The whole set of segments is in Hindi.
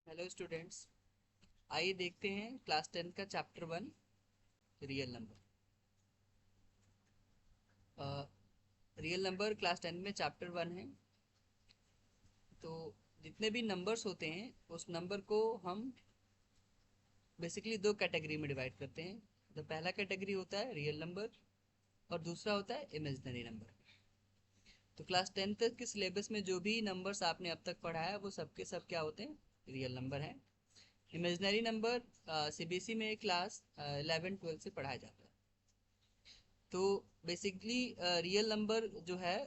Hello students. आइए देखते हैं क्लास 10 का chapter 1 real number. Real number class 10 में चैप्टर 1 है। तो जितने भी नंबर्स होते हैं उस नंबर को हम बेसिकली दो कैटेगरी में डिवाइड करते हैं। तो पहला कैटेगरी होता है रियल नंबर और दूसरा होता है इमेजिनरी नंबर। तो क्लास 10 तक के सिलेबस में जो भी नंबर्स आपने अब तक पढ़ा है वो सबके सब क्या होते हैं, रियल नंबर हैं। इमेजिनरी नंबर सीबीएसई में क्लास 11-12 से पढ़ाया जाता है। तो बेसिकली रियल नंबर जो है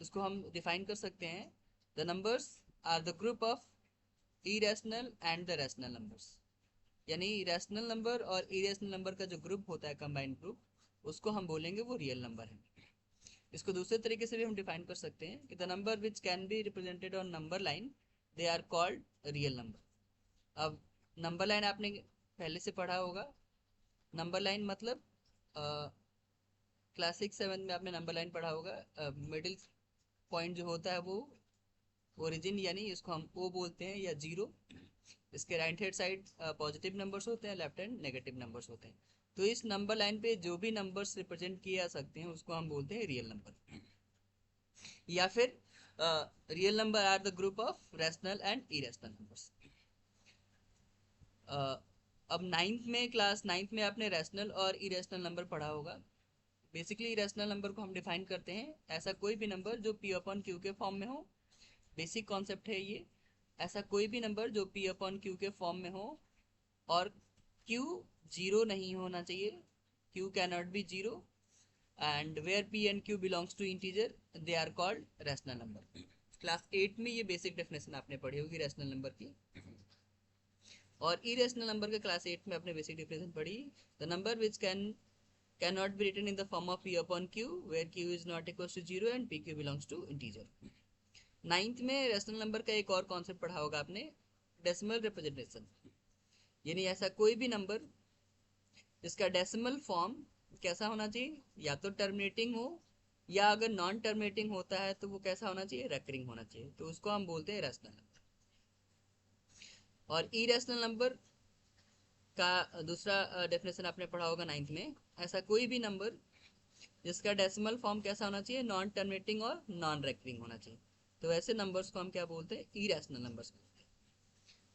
उसको हम डिफाइन कर सकते हैं। The numbers are the group of irrational and the rational numbers. यानी रैशनल नंबर और इरेशनल नंबर का जो ग्रुप होता है, कंबाइंड ग्रुप, उसको हम बोलेंगे वो रियल नंबर है। इसको दूसरे तरीके से भी हम डिफाइन कर सकते हैं कि the number which can be represented on number line they are called real number. अब नंबर लाइन आपने पहले से पढ़ा होगा। नंबर लाइन मतलब क्लास 6-7 में आपने नंबर लाइन पढ़ा होगा। मिडिल पॉइंट जो होता है वो ओरिजिन, यानी इसको हम ओ बोलते हैं या जीरो। इसके right hand side positive numbers होते हैं, लेफ्ट हैंड नेगेटिव नंबर्स होते हैं। तो इस नंबर लाइन पे जो भी नंबर्स रिप्रेजेंट किए जा सकते हैं उसको हम बोलते हैं रियल नंबर। या फिर real number are the group of rational and irrational numbers. अब क्लास नाइन्थ में आपने रैशनल और इरेशनल नंबर पढ़ा होगा। बेसिकली रैशनल नंबर को हम डिफाइन करते हैं ऐसा कोई भी नंबर जो पी अपॉन क्यू के फॉर्म में हो। बेसिक कॉन्सेप्ट है ये। ऐसा कोई भी नंबर जो पी अपॉन क्यू के फॉर्म में हो और क्यू जीरो नहीं होना चाहिए। Q can not be zero and where P and Q belongs to integer they are called rational number. Class 8 में ये बेसिक डेफिनेशन आपने पढ़ी होगी रैशनल नंबर की। और इरेशनल नंबर के क्लास 8 में आपने बेसिक डेफिनेशन पढ़ी। The number which cannot be written in the form of p upon q where q is not equals to 0 and pq belongs to integer। Ninth में रेशनल नंबर का एक और कॉन्सेप्ट पढ़ा होगा आपने, डेसिमल रिप्रेजेंटेशन। यानी ऐसा कोई भी नंबर जिसका डेसिमल फॉर्म कैसा होना चाहिए, या तो टर्मिनेटिंग हो या अगर नॉन टर्मिनेटिंग होता है तो वो कैसा होना चाहिए, रेकरिंग होना चाहिए। तो उसको हम बोलते हैं रेशनल नंबर। और इरेशनल नंबर का दूसरा डेफिनेशन आपने पढ़ा होगा नाइन्थ में। ऐसा कोई भी नंबर जिसका डेसिमल फॉर्म कैसा होना चाहिए, नॉन टर्मिनेटिंग और नॉन रेकरिंग होना चाहिए। तो ऐसे नंबर्स को हम क्या बोलते हैं, इरेशनल नंबर्स बोलते हैं।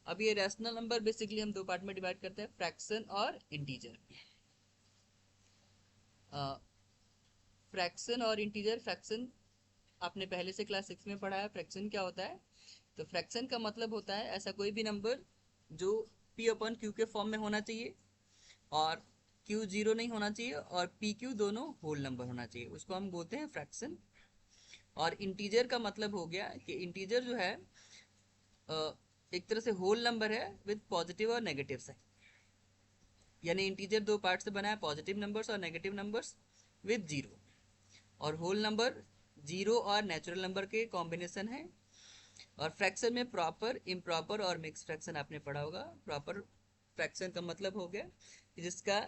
अब ये रैशनल नंबर बेसिकली हम दो पार्ट में डिवाइड करते हैं, फ्रैक्शन और इंटीजर। फ्रैक्शन और इंटीजर। फ्रैक्शन आपने पहले से क्लास 6 में पढ़ा है। फ्रैक्शन क्या होता है, तो फ्रैक्शन का मतलब होता है ऐसा कोई भी नंबर जो पी अपॉन क्यू के फॉर्म में होना चाहिए और क्यू जीरो नहीं होना चाहिए और पी क्यू दोनों होल नंबर होना चाहिए, उसको हम बोलते हैं फ्रैक्शन। और इंटीजर का मतलब हो गया कि इंटीजर जो है एक तरह से होल नंबर है विद पॉजिटिव और नेगेटिव साइन। यानी इंटीजर दो पार्ट से बना है, पॉजिटिव नंबर्स और नेगेटिव नंबर्स विद जीरो। और होल नंबर जीरो और नेचुरल नंबर के कॉम्बिनेशन है। और फ्रैक्शन में प्रॉपर, इम्प्रॉपर और मिक्स फ्रैक्शन आपने पढ़ा होगा। प्रॉपर फ्रैक्शन का मतलब हो गया जिसका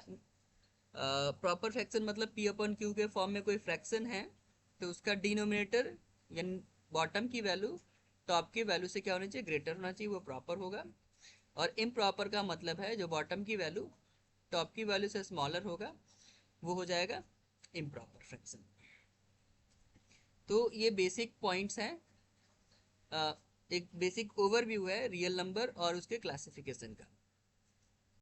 प्रॉपर फ्रैक्शन मतलब पी अपॉन क्यू के फॉर्म में कोई फ्रैक्शन है तो उसका डिनोमिनेटर यानी बॉटम की वैल्यू टॉप की वैल्यू से क्या होना चाहिए, ग्रेटर होना चाहिए, वो प्रॉपर होगा। और इम्प्रॉपर का मतलब है जो बॉटम की वैल्यू टॉप की वैल्यू से स्मॉलर होगा, वो हो जाएगा इम्प्रॉपर फ्रैक्शन। तो ये बेसिक पॉइंट्स हैं। एक बेसिक ओवरव्यू है रियल नंबर और उसके क्लासिफिकेशन का।